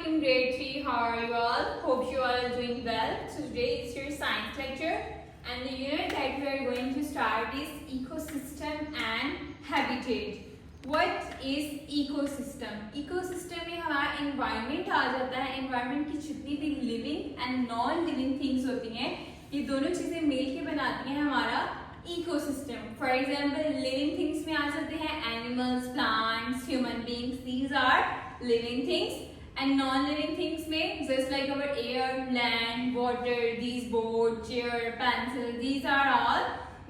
from grade 3. How are you all? Hope you all are doing well. So today is your science lecture and the unit that we are going to start is ecosystem and habitat. What is ecosystem? Ecosystem में हमारा environment आ जाता है. Environment की जितनी भी living and non-living things होती हैं, ये दोनों चीजें मिल के बनाती हैं हमारा ecosystem. For example, living things में आ जाते हैं animals, plants, human beings. These are living things. And non-living things में just like our air, land, water, these board, chair, pencil, these are all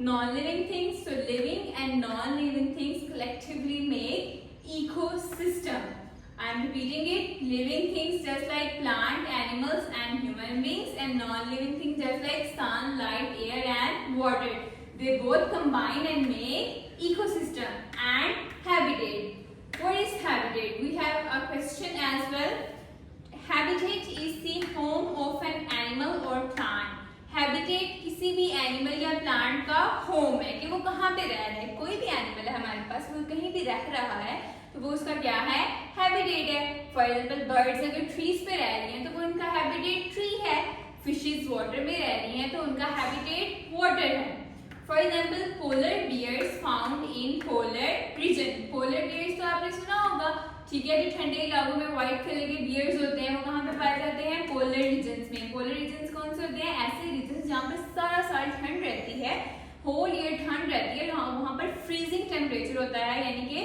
non-living things. So living and non-living things collectively make ecosystem. I am repeating it. Living things just like plant, animals and human beings, and non-living things just like sun, light, air and water. They both combine and make ecosystem and habitat. What is habitat? We have a question as well. Habitat is the home of an animal or plant. Habitat किसी भी animal या plant का home है कि वो कहाँ पे रह रहा है. कोई भी एनिमल है हमारे पास, वो कहीं भी रह रहा है तो वो उसका क्या है? हैबिटेट है. फॉर एग्जाम्पल बर्ड्स अगर ट्रीज पे रह रही हैं तो वो उनका हैबिटेट ट्री है. फिशेज वाटर में रह रही हैं तो उनका हैबिटेट वाटर है. For example polar bears found in polar region. Polar bears तो आपने सुना होगा, ठीक है. जो ठंडे इलाकों में व्हाइट कलर के बियर्स होते हैं वो कहाँ पे पाए जाते हैं? पोलर रीजन्स में. पोलर रीजन्स कौन से होते हैं? ऐसे रीजन्स जहाँ पे सारा साल ठंड रहती है, होल ईयर ठंड रहती है. वहाँ पर फ्रीजिंग टेम्परेचर होता है, यानी कि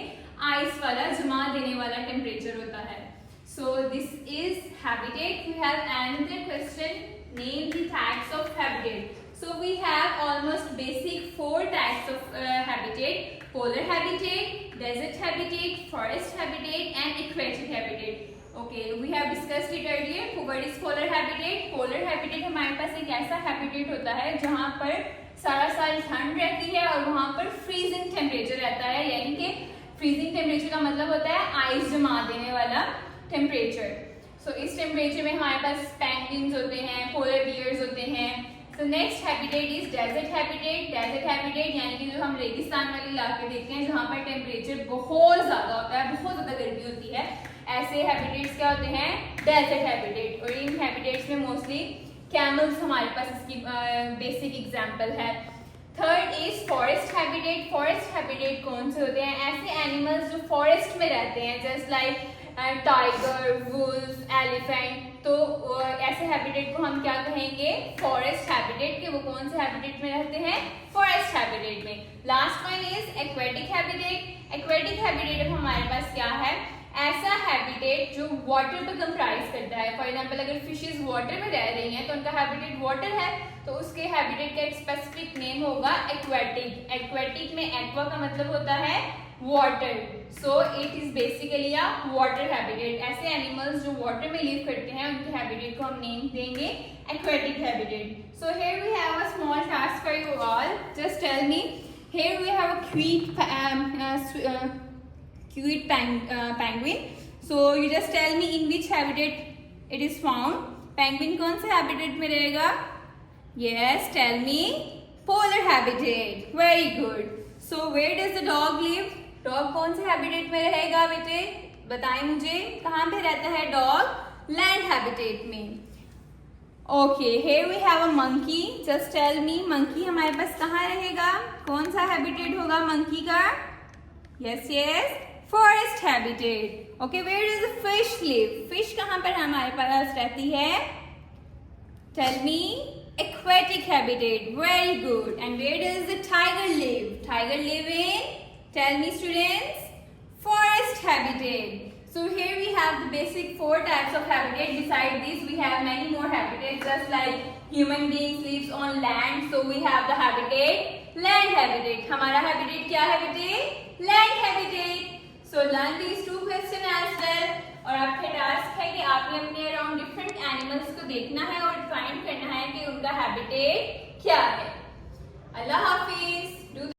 आइस वाला, जमा देने वाला टेम्परेचर होता है. So this is habitat. We have another question. Name the types of habitat. So we have almost basic 4 types of habitat: polar habitat, desert habitat, forest habitat and aquatic habitat. Okay, we have discussed it earlier. What is polar habitat? Polar habitat हमारे पास एक ऐसा habitat होता है जहाँ पर सारा साल ठंड रहती है और वहाँ पर freezing temperature रहता है, यानी कि freezing temperature का मतलब होता है आइस जमा देने वाला temperature. So इस temperature में हमारे पास penguins होते हैं, polar bears होते हैं. So next habitat is desert habitat. Desert habitat यानी कि जो हम रेगिस्तान वाले इलाके देखते हैं जहाँ पर टेम्परेचर बहुत ज़्यादा होता है, बहुत ज़्यादा गर्मी होती है, ऐसे हैबिटेट्स क्या होते हैं? Desert habitat. और इन हैबिटेट्स में मोस्टली कैमल्स हमारे पास इसकी बेसिक एग्जांपल है. Third is forest habitat. Forest habitat कौन से होते हैं? ऐसे एनिमल्स जो फॉरेस्ट में रहते हैं, just like tiger, wolf, elephant. तो ऐसे हैबिटेट को हम क्या कहेंगे? Forest habitat. के वो कौन से हैबिटेट में रहते हैं? फॉरेस्ट हैबिटेट में. Last one is aquatic habitat. Aquatic habitat हमारे पास क्या है? ऐसा हैबिटेट जो वाटर पर कंप्राइज करता है. फॉर एग्जांपल अगर फिशेस वाटर में रह रही हैं तो उनका हैबिटेट वाटर है, तो उसके हैबिटेट का एक स्पेसिफिक नेम होगा एक्वेटिक. एक्वेटिक में एक्वा का मतलब होता है water. So it is basically a water habitat. ऐसे एनिमल्स जो वाटर में लिव करते हैं उनके हैबिटेट को हम नेम देंगे aquatic habitat. So here we have a small task for you all. Just tell me. Here we have a cute penguin. So you just tell me in which habitat it is found. Penguin कौन से habitat में रहेगा? Yes, tell me. Polar habitat. Very good. So where does the dog live? Dog कौन से habitat में रहेगा बेटे? बताएं मुझे, कहाँ पे रहता है dog? Land habitat में. Okay, here we have a monkey. Just tell me, monkey हमारे पास कहाँ रहेगा? कौन सा habitat होगा monkey का? Yes, yes. Forest habitat. Okay, where does the fish live? Fish कहाँ पर हमारे पास रहती है? Tell me. Aquatic habitat. Very good. And where does the tiger live? Tiger live in, tell me students, forest habitat. So here we have the basic 4 types of habitat. Beside this we have many more habitats, just like human beings lives on land. So we have the habitat land habitat. हमारा habitat क्या है बेटे? Land habitat. So learn these 2 questions as well. और आपका task है कि आपने अपने अराउंड डिफरेंट एनिमल्स को देखना है और फाइंड करना है कि उनका हैबिटेट क्या है. अल्लाह हाफिज.